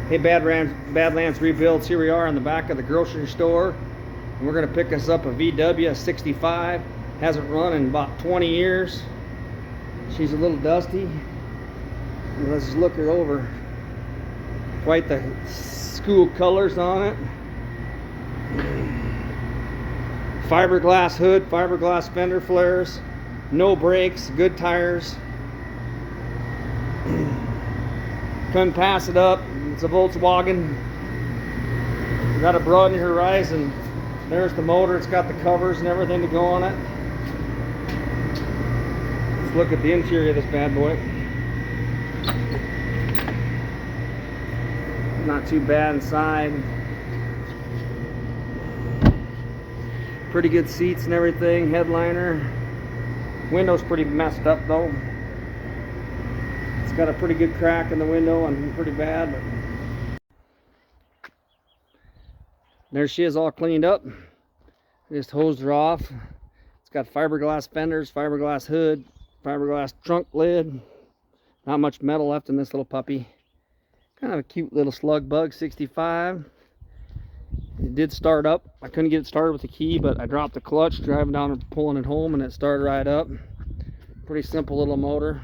Hey Badlands Rebuilds, here we are on the back of the grocery store. And we're going to pick us up a VW 65. Hasn't run in about 20 years. She's a little dusty. Let's just look her over. Quite the school colors on it. Fiberglass hood, fiberglass fender flares, no brakes, good tires. Couldn't pass it up. It's a Volkswagen. Got a broadened horizon. There's the motor. It's got the covers and everything to go on it. Let's look at the interior of this bad boy. Not too bad inside. Pretty good seats and everything. Headliner. Window's pretty messed up though. It's got a pretty good crack in the window and pretty bad. But there she is, all cleaned up. Just hosed her off. It's got fiberglass fenders, fiberglass hood, fiberglass trunk lid. Not much metal left in this little puppy. Kind of a cute little slug bug 65. It did start up. I couldn't get it started with the key, but I dropped the clutch driving down and pulling it home, and it started right up. Pretty simple little motor.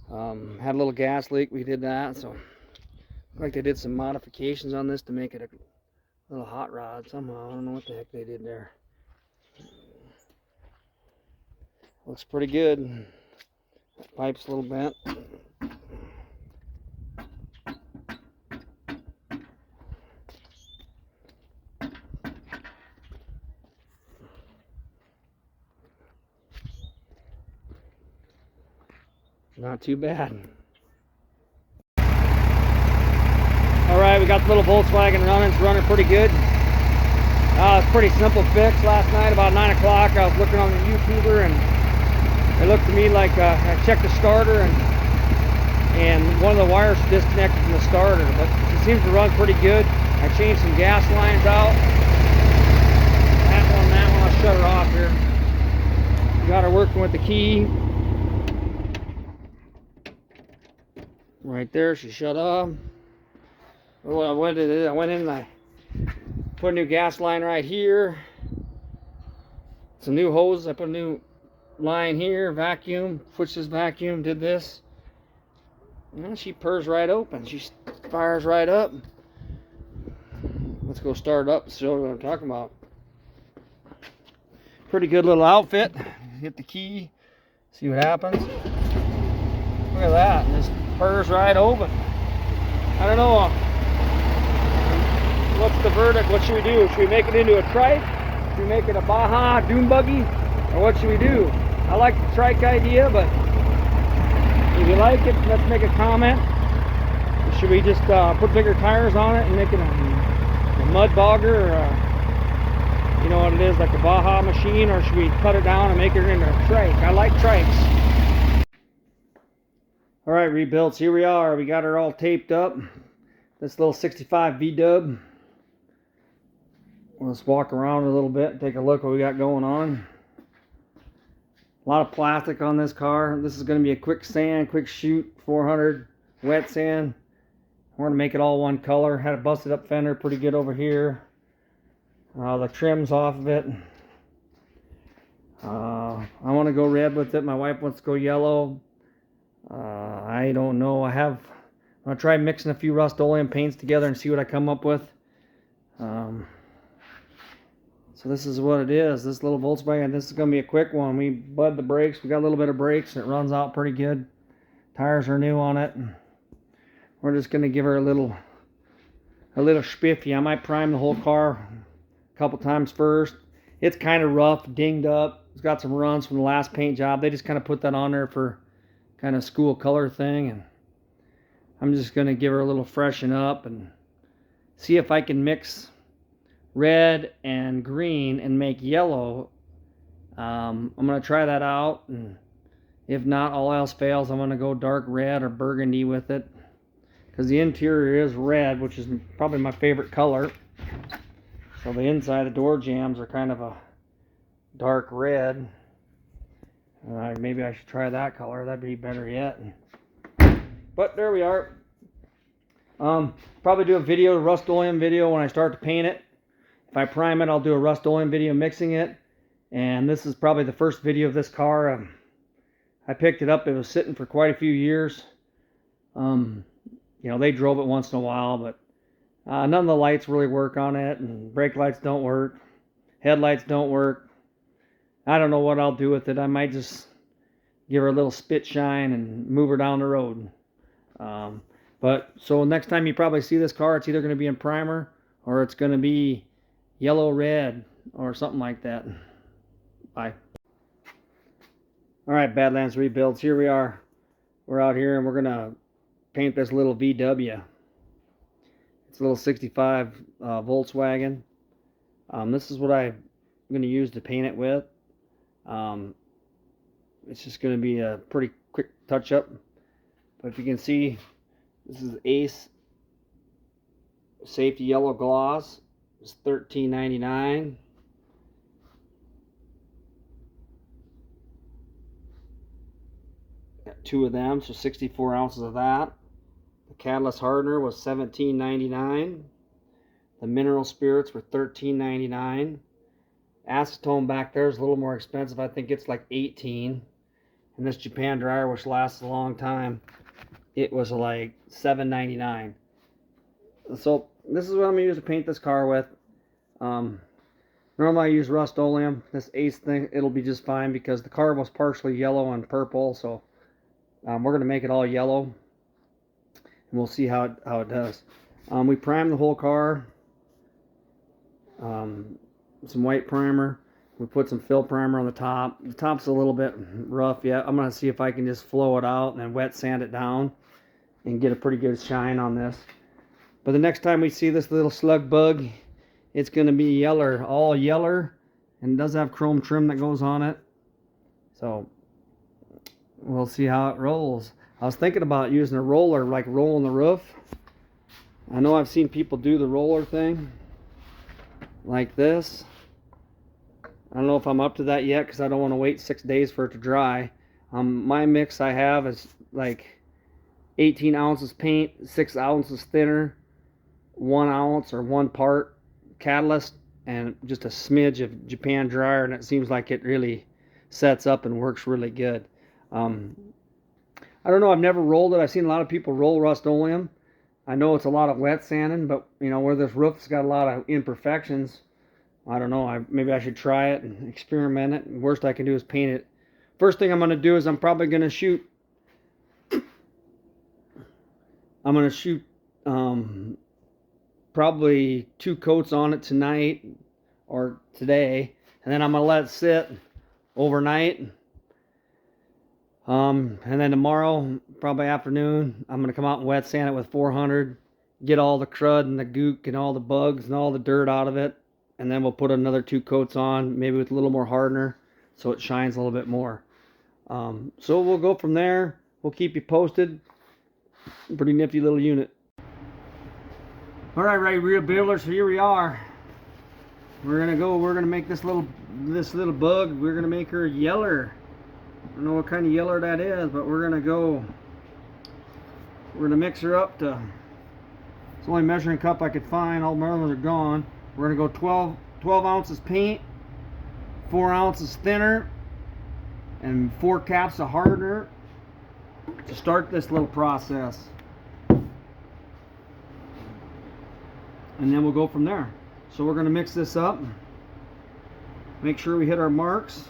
Had a little gas leak. We did that, so looked like they did some modifications on this to make it a little hot rod somehow. I don't know what the heck they did there. Looks pretty good. Pipe's a little bent. Not too bad. Alright, we got the little Volkswagen running. It's running pretty good. It's a pretty simple fix. Last night about 9 o'clock I was looking on the YouTuber, and it looked to me like I checked the starter and one of the wires disconnected from the starter, but it seems to run pretty good. I changed some gas lines out. That one, I'll shut her off here. Got her working with the key. Right there, she shut off. Oh, I went in and I put a new gas line right here. Some new hoses. I put a new line here. Vacuum. Switched this vacuum. Did this. And she purrs right open. She fires right up. Let's go start it up and show you what I'm talking about. Pretty good little outfit. Hit the key. See what happens. Look at that. Just purrs right open. I don't know. What's the verdict? What should we do? Should we make it into a trike? Should we make it a Baja dune buggy? Or what should we do? I like the trike idea, but if you like it, let's make a comment. Should we just put bigger tires on it and make it a mud bogger, or you know what it is, like a Baja machine, or should we cut it down and make it into a trike? I like trikes. Alright, rebuilds, here we are. We got her all taped up. This little 65 V-dub. Let's walk around a little bit and take a look what we got going on. A lot of plastic on this car. This is going to be a quick sand, quick shoot, 400 wet sand. We're going to make it all one color. Had a busted up fender pretty good over here. The trim's off of it. I want to go red with it. My wife wants to go yellow. I don't know. I'm going to try mixing a few Rustoleum paints together and see what I come up with. So this is what it is. This little Volkswagen. This is going to be a quick one. We bud the brakes. We got a little bit of brakes. It runs out pretty good. Tires are new on it. We're just going to give her a little spiffy. I might prime the whole car a couple times first. It's kind of rough, dinged up. It's got some runs from the last paint job. They just kind of put that on there for kind of school color thing, and I'm just going to give her a little freshen up and see if I can mix red and green and make yellow. I'm going to try that out, and if not, all else fails, I'm going to go dark red or burgundy with it, because the interior is red, which is probably my favorite color. So the inside, the door jambs are kind of a dark red. Maybe I should try that color. That'd be better yet. But there we are. Probably do a Rustoleum video when I start to paint it. If I prime it, I'll do a Rustoleum video mixing it. And this is probably the first video of this car. I picked it up. It was sitting for quite a few years. You know, they drove it once in a while, but none of the lights really work on it, and brake lights don't work. Headlights don't work. I don't know what I'll do with it. I might just give her a little spit shine and move her down the road. But so next time you probably see this car, it's either going to be in primer or it's going to be yellow red or something like that. Bye. All right, Badlands Rebuilds. Here we are. We're out here and we're going to paint this little VW. It's a little 65 Volkswagen. This is what I'm going to use to paint it with. It's just going to be a pretty quick touch-up. But if you can see, this is Ace Safety Yellow Gloss. It's $13.99. Got 2 of them, so 64 ounces of that. The Catalyst Hardener was $17.99. The Mineral Spirits were $13.99. Acetone back there is a little more expensive. I think it's like $18. And this Japan dryer, which lasts a long time, it was like $7.99. So this is what I'm going to use to paint this car with. Normally I use Rustoleum. This Ace thing, it'll be just fine because the car was partially yellow and purple. So we're going to make it all yellow. And we'll see how it does. We primed the whole car. Some white primer. We put some fill primer on the top. The top's a little bit rough yet. I'm going to see if I can just flow it out and then wet sand it down and get a pretty good shine on this. But the next time we see this little slug bug, it's going to be yeller, all yeller, and it does have chrome trim that goes on it. So we'll see how it rolls. I was thinking about using a roller, like rolling the roof. I know I've seen people do the roller thing like this. I don't know if I'm up to that yet because I don't want to wait 6 days for it to dry. My mix I have is like 18 ounces paint, 6 ounces thinner, 1 ounce or 1 part catalyst, and just a smidge of Japan dryer, and it seems like it really sets up and works really good. I don't know, I've never rolled it. I've seen a lot of people roll Rustoleum. I know it's a lot of wet sanding, but you know, where this roof's got a lot of imperfections, I don't know, maybe I should try it and experiment it. The worst I can do is paint it. First thing I'm going to do is I'm probably going to shoot probably 2 coats on it tonight or today, and then I'm going to let it sit overnight. And then tomorrow, probably afternoon, I'm going to come out and wet sand it with 400, get all the crud and the gook and all the bugs and all the dirt out of it, and then we'll put another 2 coats on, maybe with a little more hardener, so it shines a little bit more. So we'll go from there. We'll keep you posted. Pretty nifty little unit. All right, real builders, here we are. We're gonna make this little bug. We're gonna make her yeller. I don't know what kind of yeller that is, but we're gonna mix her up to, it's the only measuring cup I could find. All my others are gone. We're gonna go 12 ounces paint, 4 ounces thinner, and 4 caps of hardener to start this little process. And then we'll go from there. So we're gonna mix this up, make sure we hit our marks.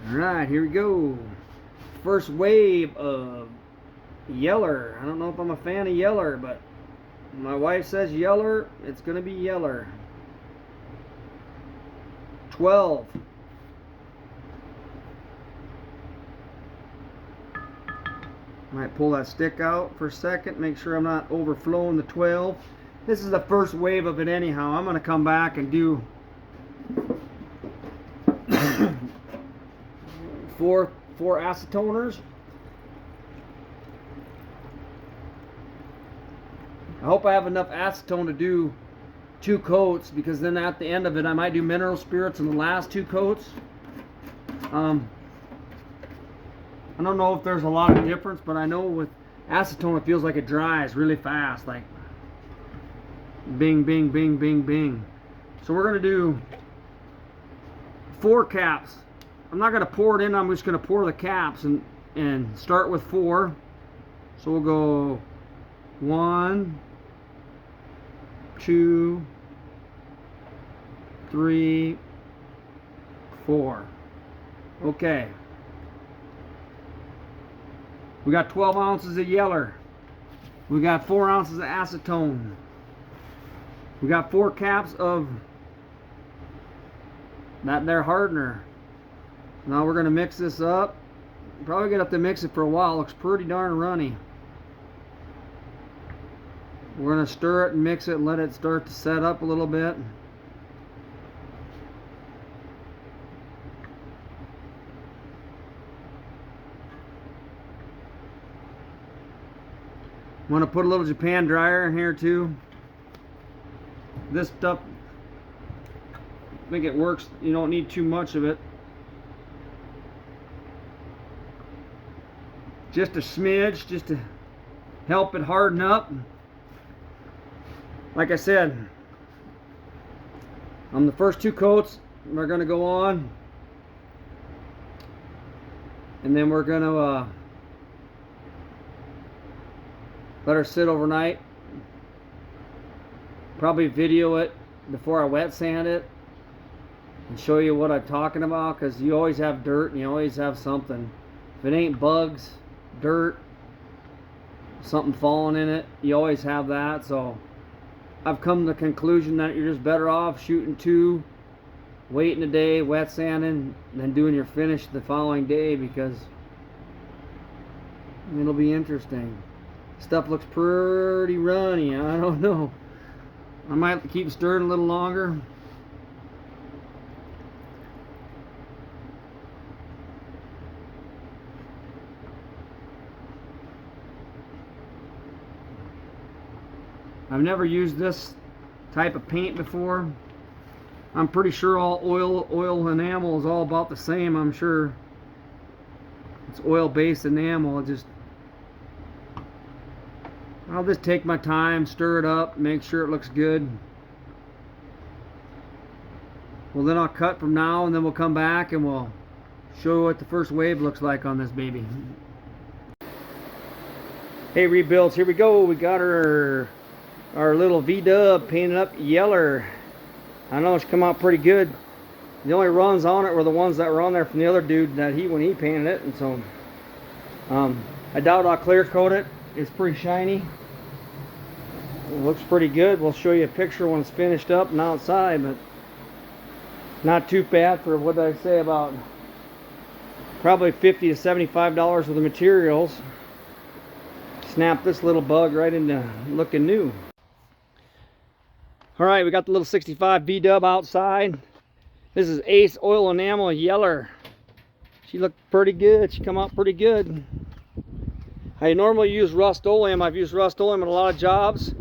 Alright, here we go. First wave of yeller. I don't know if I'm a fan of yeller, but my wife says yeller, it's going to be yeller. 12. Might pull that stick out for a second, make sure I'm not overflowing the 12. This is the first wave of it anyhow. I'm going to come back and do four acetoners. I hope I have enough acetone to do 2 coats, because then at the end of it I might do mineral spirits in the last 2 coats. I don't know if there's a lot of difference, but I know with acetone it feels like it dries really fast, like bing, bing, bing, bing, bing. So we're going to do 4 caps. I'm not going to pour it in, I'm just going to pour the caps and start with 4. So we'll go 1, 2, 3, 4. Okay. We got 12 ounces of yeller. We got 4 ounces of acetone. We got 4 caps of that there hardener. Now we're going to mix this up. Probably gonna have to mix it for a while. It looks pretty darn runny. We're going to stir it and mix it and let it start to set up a little bit. I'm going to put a little Japan dryer in here too. This stuff, I think it works. You don't need too much of it. Just a smidge, just to help it harden up. Like I said, on the first 2 coats, we're going to go on. And then we're going to let her sit overnight. Probably video it before I wet sand it and show you what I'm talking about, because you always have dirt and you always have something. If it ain't bugs, dirt, something falling in it, you always have that. So I've come to the conclusion that you're just better off shooting 2, waiting a day, wet sanding, than doing your finish the following day, because it'll be interesting. Stuff looks pretty runny. I don't know. I might keep stirring a little longer. I've never used this type of paint before. I'm pretty sure all oil enamel is all about the same. I'm sure it's oil-based enamel. I'll just take my time, stir it up, make sure it looks good. Well, then I'll cut from now, and then we'll come back and we'll show you what the first wave looks like on this baby. Hey rebuilds, here we go. We got our little V-dub painted up yeller. I know it's come out pretty good. The only runs on it were the ones that were on there from the other dude that when he painted it, and so I doubt I'll clear coat it. It's pretty shiny. It looks pretty good. We'll show you a picture when it's finished up and outside, but not too bad for, what did I say, about probably $50 to $75 worth of materials. Snap this little bug right into looking new. Alright, we got the little 65 V-dub outside. This is Ace Oil Enamel Yeller. She looked pretty good. She come out pretty good. I normally use Rustoleum. I've used Rustoleum in a lot of jobs.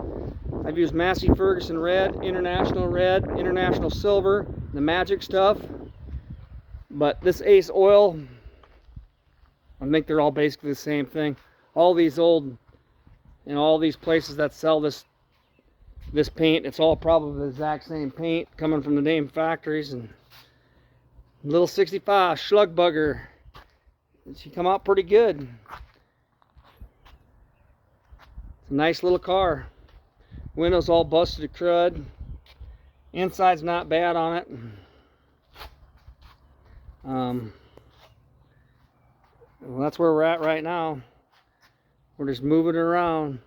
I've used Massey Ferguson Red, International Silver, the magic stuff. But this Ace Oil, I think they're all basically the same thing. All these old, all these places that sell this paint, it's all probably the exact same paint coming from the name factories. And little 65 Schlug Bugger, she come out pretty good. It's a nice little car. Windows all busted to crud. Inside's not bad on it. Well, that's where we're at right now. We're just moving it around.